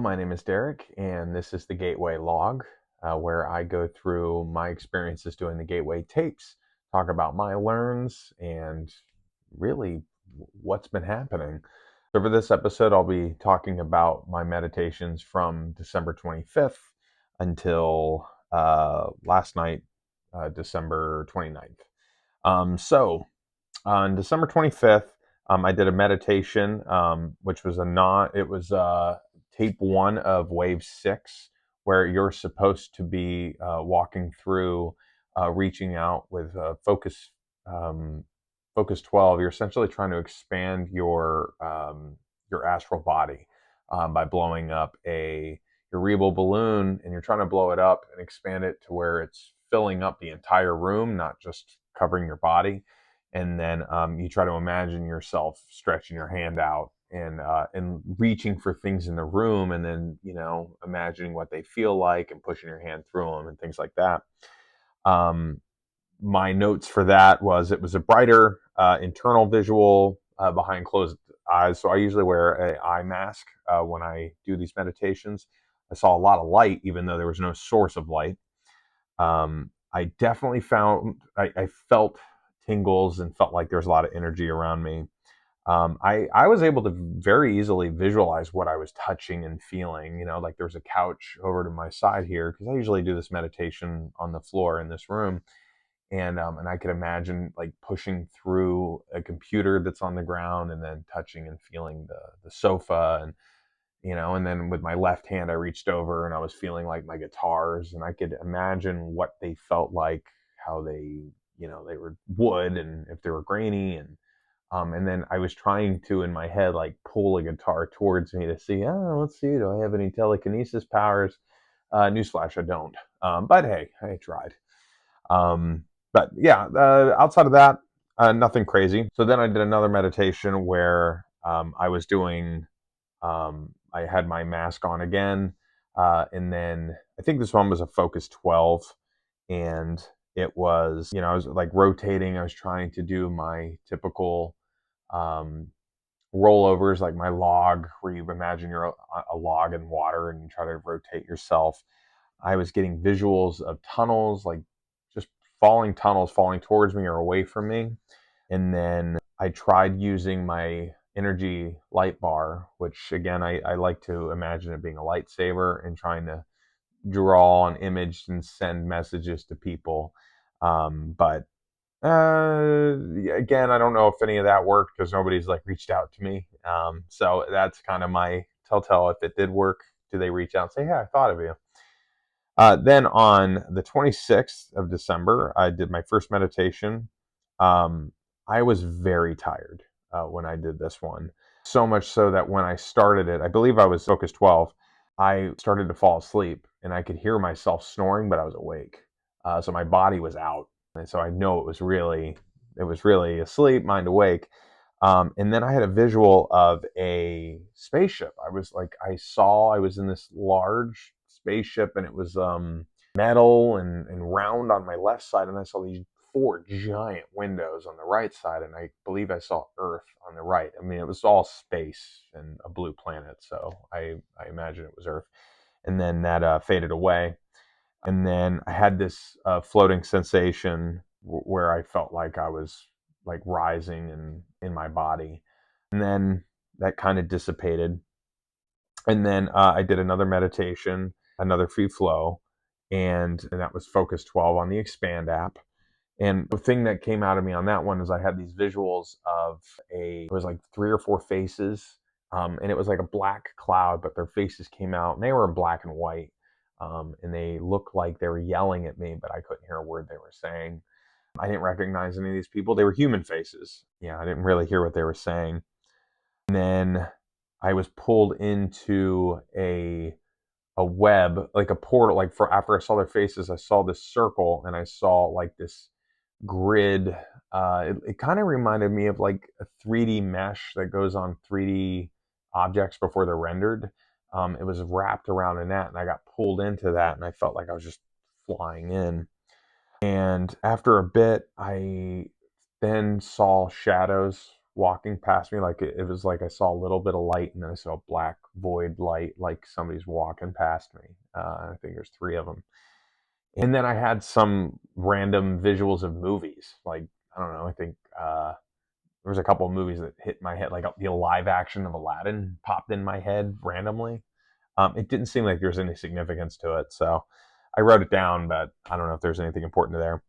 my name is Derek, and this is the Gateway Log, where I go through my experiences doing the Gateway tapes, talk about my learns, and really what's been happening. So, for this episode, I'll be talking about my meditations from December 25th until last night, December 29th. On December 25th, I did a meditation, which was tape one of wave six, where you're supposed to be walking through, reaching out with focus 12. You're essentially trying to expand your astral body by blowing up a cerebral balloon, and you're trying to blow it up and expand it to where it's filling up the entire room, not just covering your body. And then you try to imagine yourself stretching your hand out and reaching for things in the room, and then imagining what they feel like and pushing your hand through them and things like that. My notes for that was it was a brighter internal visual behind closed eyes. So I usually wear an eye mask when I do these meditations. I saw a lot of light, even though there was no source of light. I definitely I felt tingles and felt like there was a lot of energy around me. I was able to very easily visualize what I was touching and feeling. Like there was a couch over to my side here, because I usually do this meditation on the floor in this room. And I could imagine like pushing through a computer that's on the ground and then touching and feeling the sofa, and then with my left hand I reached over and I was feeling like my guitars, and I could imagine what they felt like, how they were wood, and if they were grainy, and then I was trying to, in my head, like pull a guitar towards me to see, let's see, do I have any telekinesis powers? Newsflash, I don't. But hey, I tried. But yeah, outside of that, nothing crazy. So then I did another meditation where I was doing, I had my mask on again. And then I think this one was a focus 12. And it was, I was like rotating. I was trying to do my typical um, rollovers, like my log, where you imagine you're a log in water and you try to rotate yourself. I was getting visuals of tunnels, like just tunnels falling towards me or away from me. And then I tried using my energy light bar, which again, I like to imagine it being a lightsaber, and trying to draw an image and send messages to people. But again, I don't know if any of that worked, because nobody's like reached out to me. So that's kind of my telltale if it did work. Do they reach out and say, "Hey, I thought of you"? Then on the 26th of December, I did my first meditation. Um, I was very tired when I did this one. So much so that when I started it, I believe I was focus 12, I started to fall asleep and I could hear myself snoring, but I was awake. So my body was out. And so I know it was really asleep, mind awake. And then I had a visual of a spaceship. I was in this large spaceship, and it was metal and round on my left side, and I saw these four giant windows on the right side, and I believe I saw Earth on the right. I mean, it was all space and a blue planet, so I imagine it was Earth. And then that faded away, and then I had this floating sensation where I felt like I was like rising in my body, and then that kind of dissipated. And then I did another meditation, another free flow, and that was focus 12 on the expand app. And the thing that came out of me on that one is I had these visuals of it was like three or four faces, and it was like a black cloud, but their faces came out and they were in black and white. And they looked like they were yelling at me, but I couldn't hear a word they were saying. I didn't recognize any of these people. They were human faces. Yeah, I didn't really hear what they were saying. And then I was pulled into a web, like a portal. Like for after I saw their faces, I saw this circle, and I saw like this grid. It kind of reminded me of like a 3D mesh that goes on 3D objects before they're rendered. It was wrapped around a net, and I got pulled into that, and I felt like I was just flying in. And after a bit, I then saw shadows walking past me. Like it was like I saw a little bit of light, and then I saw a black void light, like somebody's walking past me. I think there's three of them. And then I had some random visuals of movies. Like, I don't know, I think there was a couple of movies that hit my head, like the live action of Aladdin popped in my head randomly. It didn't seem like there was any significance to it, so I wrote it down, but I don't know if there's anything important to there.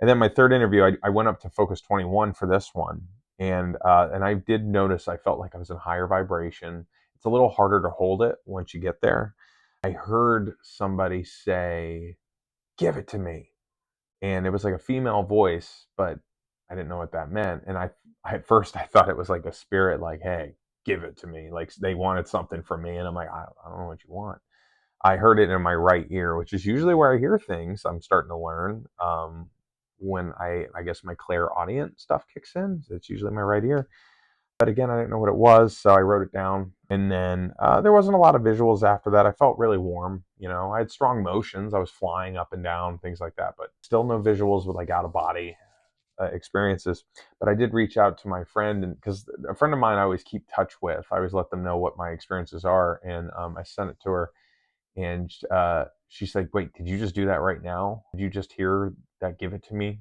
And then my third interview, I went up to Focus 21 for this one, and I did notice I felt like I was in higher vibration. It's a little harder to hold it once you get there. I heard somebody say, "Give it to me," and it was like a female voice, but I didn't know what that meant. And I at first I thought it was like a spirit, like, "Hey, give it to me," like they wanted something from me, and I'm like, I don't know what you want. I heard it in my right ear, which is usually where I hear things. I'm starting to learn when I guess my clairaudient stuff kicks in. It's usually my right ear. But again, I didn't know what it was, so I wrote it down. And then there wasn't a lot of visuals after that. I felt really warm. I had strong motions. I was flying up and down, things like that, but still no visuals with like out of body experiences. But I did reach out to my friend, and because a friend of mine I always keep touch with, I always let them know what my experiences are, and I sent it to her, and she's like, "Wait, did you just do that right now? Did you just hear that? Give it to me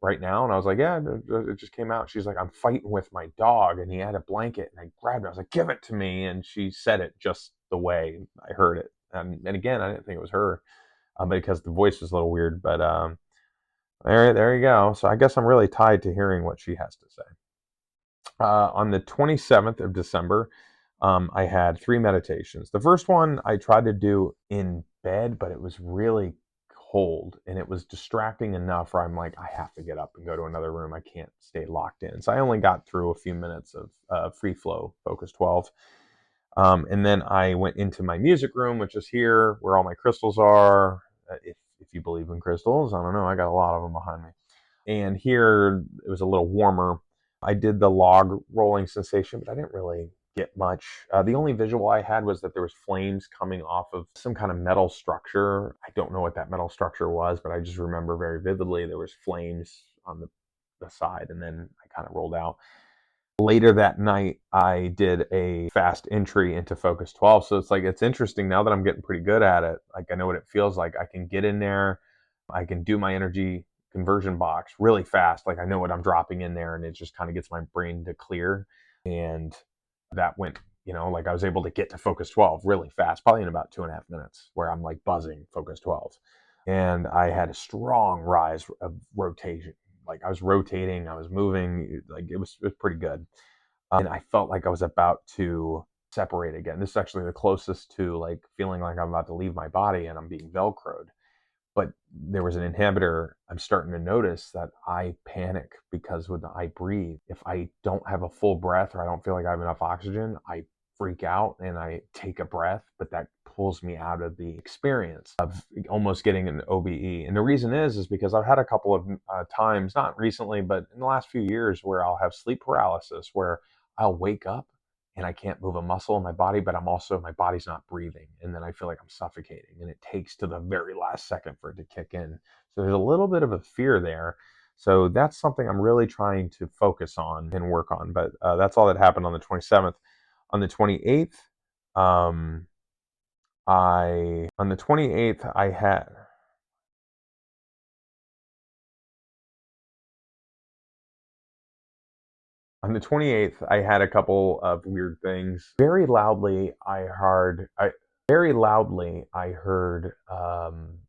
right now?" And I was like, "Yeah, it just came out." She's like, "I'm fighting with my dog, and he had a blanket, and I grabbed it. I was like, 'Give it to me,' and she said it just the way I heard it." And again, I didn't think it was her, because the voice was a little weird. But there you go. So I guess I'm really tied to hearing what she has to say. On the 27th of December, I had three meditations. The first one I tried to do in bed, but it was really cold and it was distracting enough where I'm like, I have to get up and go to another room. I can't stay locked in. So I only got through a few minutes of free flow, Focus 12. And then I went into my music room, which is here where all my crystals are. If you believe in crystals, I don't know. I got a lot of them behind me. And here it was a little warmer. I did the log rolling sensation, but I didn't really get much. The only visual I had was that there was flames coming off of some kind of metal structure. I don't know what that metal structure was, but I just remember very vividly there was flames on the side, and then I kind of rolled out. Later that night, I did a fast entry into Focus 12. So it's interesting now that I'm getting pretty good at it. Like I know what it feels like. I can get in there, I can do my energy conversion box really fast. Like I know what I'm dropping in there, and it just kind of gets my brain to clear. And that went, like I was able to get to Focus 12 really fast, probably in about 2.5 minutes, where I'm like buzzing Focus 12. And I had a strong rise of rotation. Like I was rotating, I was moving, like it was pretty good. And I felt like I was about to separate again. This is actually the closest to like feeling like I'm about to leave my body and I'm being velcroed. But there was an inhibitor. I'm starting to notice that I panic because when I breathe, if I don't have a full breath or I don't feel like I have enough oxygen, I freak out and I take a breath, but that pulls me out of the experience of almost getting an OBE. And the reason is because I've had a couple of times, not recently, but in the last few years, where I'll have sleep paralysis, where I'll wake up and I can't move a muscle in my body, but my body's not breathing. And then I feel like I'm suffocating, and it takes to the very last second for it to kick in. So there's a little bit of a fear there. So that's something I'm really trying to focus on and work on. But that's all that happened on the 27th. On the 28th, on the 28th, I had, on the 28th, I had a couple of weird things. Very loudly, I heard,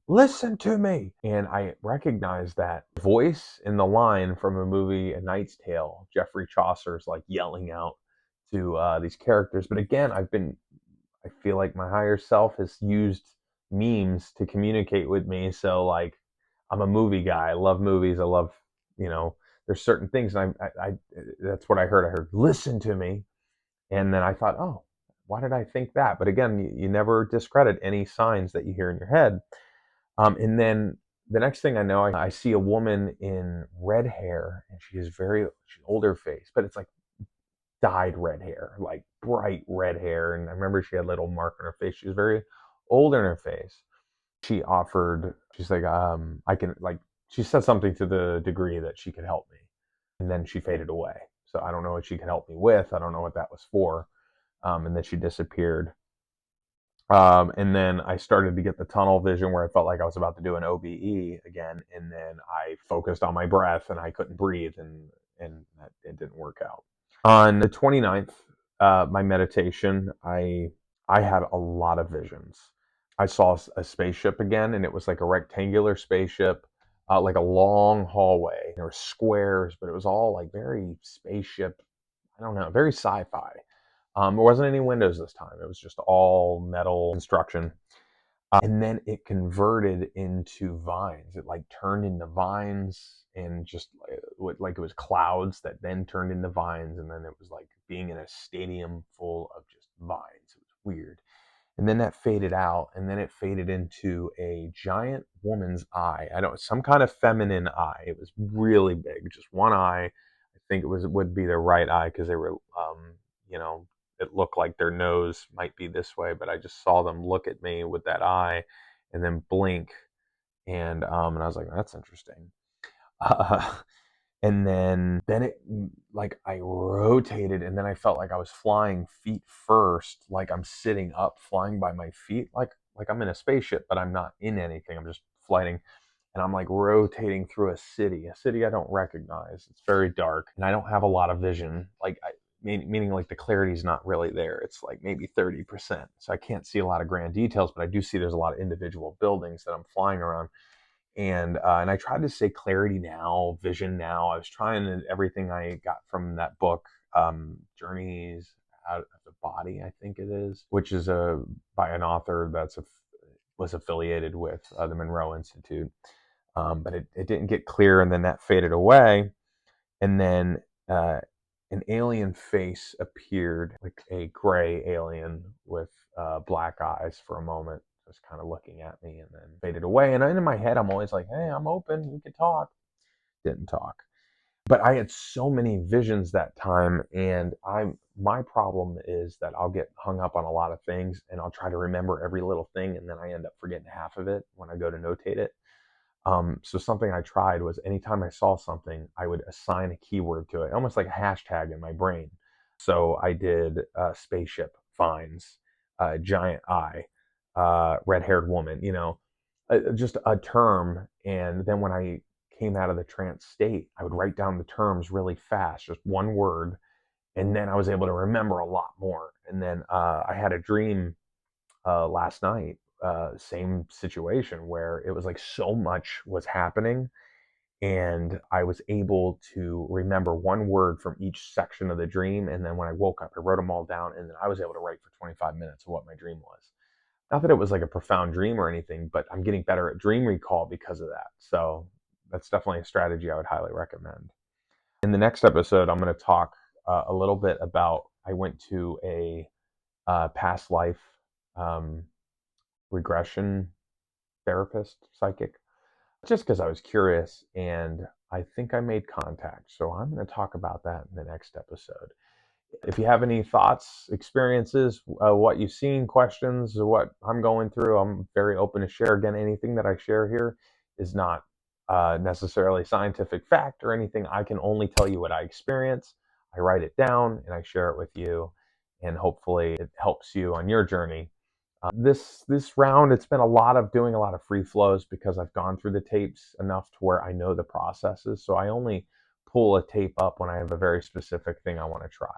"Listen to me," and I recognized that voice in the line from a movie, A Knight's Tale. Geoffrey Chaucer's like yelling out to these characters. But again, I feel like my higher self has used memes to communicate with me. So like, I'm a movie guy. I love movies. I love, you know, there's certain things, and I that's what I heard. I heard, "Listen to me," and then I thought, oh, why did I think that? But again, you never discredit any signs that you hear in your head. And then the next thing I know, I see a woman in red hair, and she's older face, but it's like dyed red hair, like bright red hair. And I remember she had a little mark on her face. She was very old in her face. She's like, I can, like, she said something to the degree that she could help me. And then she faded away. So I don't know what she could help me with. I don't know what that was for. And then she disappeared. And then I started to get the tunnel vision where I felt like I was about to do an OBE again. And then I focused on my breath and I couldn't breathe, and it didn't work out. On the 29th, my meditation, I had a lot of visions. I saw a spaceship again, and it was like a rectangular spaceship, like a long hallway. There were squares, but it was all like very spaceship. I don't know, very sci-fi. There wasn't any windows this time. It was just all metal construction. And then it converted into vines. It like turned into vines, and just like it was clouds that then turned into vines. And then it was like being in a stadium full of just vines. It was weird. And then that faded out, and then it faded into a giant woman's eye. I don't, some kind of feminine eye. It was really big, just one eye. I think would be their right eye, because they were, you know, it looked like their nose might be this way, but I just saw them look at me with that eye, and then blink, and I was like, that's interesting. Uh, and then it, like, I rotated, and then I felt like I was flying feet first, like I'm sitting up flying by my feet, like I'm in a spaceship, but I'm not in anything, I'm just flying. And I'm like rotating through a city I don't recognize. It's very dark, and I don't have a lot of vision, like meaning like the clarity's not really there. It's like maybe 30%, so I can't see a lot of grand details, but I do see there's a lot of individual buildings that I'm flying around. And I tried to say clarity now, vision now. I was trying everything I got from that book, Journeys Out of the Body, I think it is, which is by an author was affiliated with the Monroe Institute. But it didn't get clear, and then that faded away, and then an alien face appeared, like a gray alien with black eyes for a moment, just kind of looking at me, and then faded away. And in my head, I'm always like, hey, I'm open, we could talk. Didn't talk. But I had so many visions that time, and my problem is that I'll get hung up on a lot of things, and I'll try to remember every little thing, and then I end up forgetting half of it when I go to notate it. So something I tried was, anytime I saw something, I would assign a keyword to it, almost like a hashtag in my brain. So I did spaceship, vines, giant eye, red-haired woman, just a term. And then when I came out of the trance state, I would write down the terms really fast, just one word, and then I was able to remember a lot more. And then I had a dream last night, same situation, where it was like so much was happening, and I was able to remember one word from each section of the dream. And then when I woke up, I wrote them all down, and then I was able to write for 25 minutes of what my dream was. Not that it was like a profound dream or anything, but I'm getting better at dream recall because of that. So that's definitely a strategy I would highly recommend. In the next episode, I'm going to talk a little bit about, I went to a past life um, regression therapist, psychic, just because I was curious, and I think I made contact. So I'm going to talk about that in the next episode. If you have any thoughts, experiences, what you've seen, questions, what I'm going through, I'm very open to share. Again, anything that I share here is not necessarily scientific fact or anything. I can only tell you what I experience. I write it down and I share it with you, and hopefully it helps you on your journey. This round, it's been a lot of doing a lot of free flows, because I've gone through the tapes enough to where I know the processes. So I only pull a tape up when I have a very specific thing I want to try.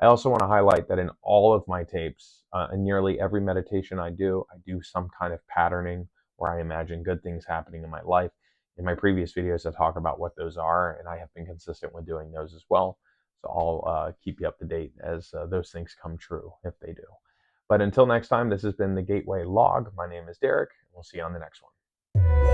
I also want to highlight that in all of my tapes, in nearly every meditation I do some kind of patterning where I imagine good things happening in my life. In my previous videos, I talk about what those are, and I have been consistent with doing those as well. So I'll keep you up to date as those things come true, if they do. But until next time, this has been the Gateway Log. My name is Derek, and we'll see you on the next one.